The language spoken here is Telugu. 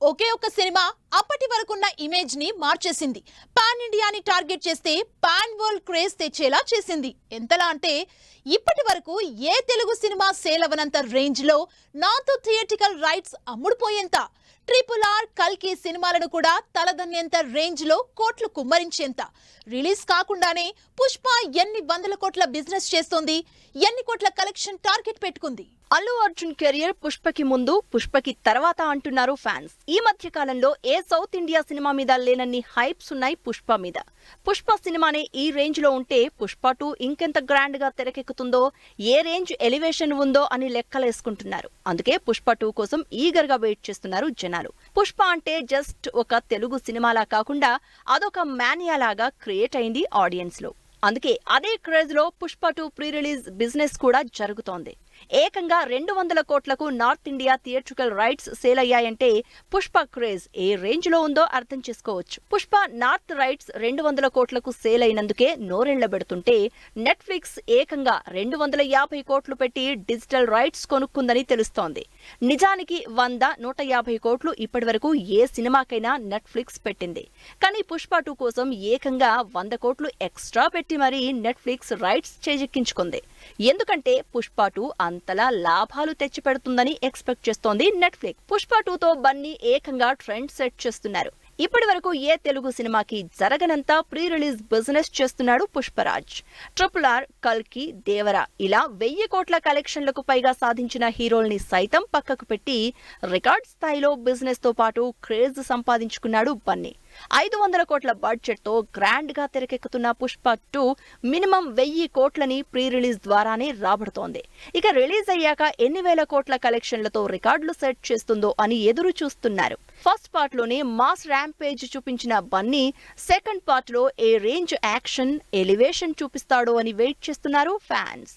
ఒకే ఒక సినిమా అప్పటి వరకున్న ఇమేజ్ ని మార్చేసింది. పాన్ ఇండియాని టార్గెట్ చేస్తే పాన్ వరల్డ్ క్రేజ్ తెచ్చేలా చేసింది. ఎంతలా అంటే ఇప్పటి వరకు ఏ తెలుగు సినిమా సేల్ అవనంత రేంజ్ లో నార్త్ థియేటికల్ రైట్స్ అమ్ముడుపోయేంత, RRR, కల్కి సినిమాలను కూడా తలదన్నేంత రేంజ్ లో కోట్లు కుమ్మరించేంత. రిలీజ్ కాకుండానే పుష్ప ఎన్ని వందల కోట్ల బిజినెస్ చేస్తోంది, ఎన్ని కోట్ల కలెక్షన్ టార్గెట్ పెట్టుకుంది. అల్లు అర్జున్ కెరియర్ పుష్పకి ముందు, పుష్పకి తర్వాత అంటున్నారు ఫ్యాన్స్. ఈ మధ్య కాలంలో ఏ సౌత్ ఇండియా సినిమా మీద లేనన్ని హైప్స్ ఉన్నాయి పుష్ప మీద. పుష్ప సినిమానే ఈ రేంజ్ లో ఉంటే పుష్ప 2 ఇంకెంత గ్రాండ్ గా తెరకెక్కుతుందో, ఏ రేంజ్ ఎలివేషన్ ఉందో అని లెక్కలేసుకుంటున్నారు. అందుకే పుష్ప 2 కోసం ఈగర్ గా వెయిట్ చేస్తున్నారు జనాలు. పుష్ప అంటే జస్ట్ ఒక తెలుగు సినిమాలా కాకుండా అదొక మానియా లాగా క్రియేట్ అయింది ఆడియన్స్ లో. అందుకే అదే క్రేజ్ లో పుష్ప 2 ప్రీ రిలీజ్ బిజినెస్ కూడా జరుగుతోంది. ఏకంగా 200 కోట్లకు north India theatrical rights sale అయ్యాయంటే పుష్ప క్రేజ్ ఏ రేంజ్ లో ఉందో అర్థం చేసుకోవచ్చు. పుష్ప నార్త్ రైట్స్ 200 కోట్లకు సేల్ అయినందుకే నోరెళ్లబెడుతుంటే నెట్ఫ్లిక్స్ ఏకంగా 250 కోట్లు పెట్టి డిజిటల్ రైట్స్ కొనుక్కుందని తెలుస్తోంది. నిజానికి 100-150 కోట్లు ఇప్పటి వరకు ఏ సినిమాకైనా నెట్ఫ్లిక్స్ పెట్టింది. కానీ పుష్ప 2 కోసం ఏకంగా 100 కోట్లు ఎక్స్ట్రా పెట్టి మరీ నెట్ఫ్లిక్స్ రైట్స్ చేజెక్కించుకుంది. ఎందుకంటే పుష్ప 2 అంతలా లాభాలు తెచ్చిపెడుతుందని ఎక్స్పెక్ట్ చేస్తోంది నెట్ఫ్లిక్స్. పుష్ప 2తో బన్నీ ఏకంగా ట్రెండ్ సెట్ చేస్తున్నారు. ఇప్పటి వరకు ఏ తెలుగు సినిమాకి జరగనంత ప్రీ రిలీజ్ బిజినెస్ చేస్తున్నాడు పుష్పరాజ్. RRR, కల్కి, దేవర ఇలా 1000 కోట్ల కలెక్షన్లకు పైగా సాధించిన హీరోల్ని సైతం పక్కకు పెట్టి రికార్డ్ స్థాయిలో బిజినెస్ తో పాటు క్రేజ్ సంపాదించుకున్నాడు బన్నీ. 500 కోట్ల బడ్జెట్ తో గ్రాండ్ గా తెరకెక్కుతున్న పుష్ప 2 మినిమం 1000 కోట్లని ప్రీ రిలీజ్ ద్వారానే రాబడుతోంది. ఇక రిలీజ్ అయ్యాక ఎన్ని వేల కోట్ల కలెక్షన్లతో రికార్డులు సెట్ చేస్తుందో అని ఎదురు చూస్తున్నారు. ఫస్ట్ పార్ట్ లోనే మాస్ ర్యాంపేజ్ చూపించిన బన్నీ సెకండ్ పార్ట్ లో ఏ రేంజ్ యాక్షన్ ఎలివేషన్ చూపిస్తాడో అని వెయిట్ చేస్తున్నారు ఫ్యాన్స్.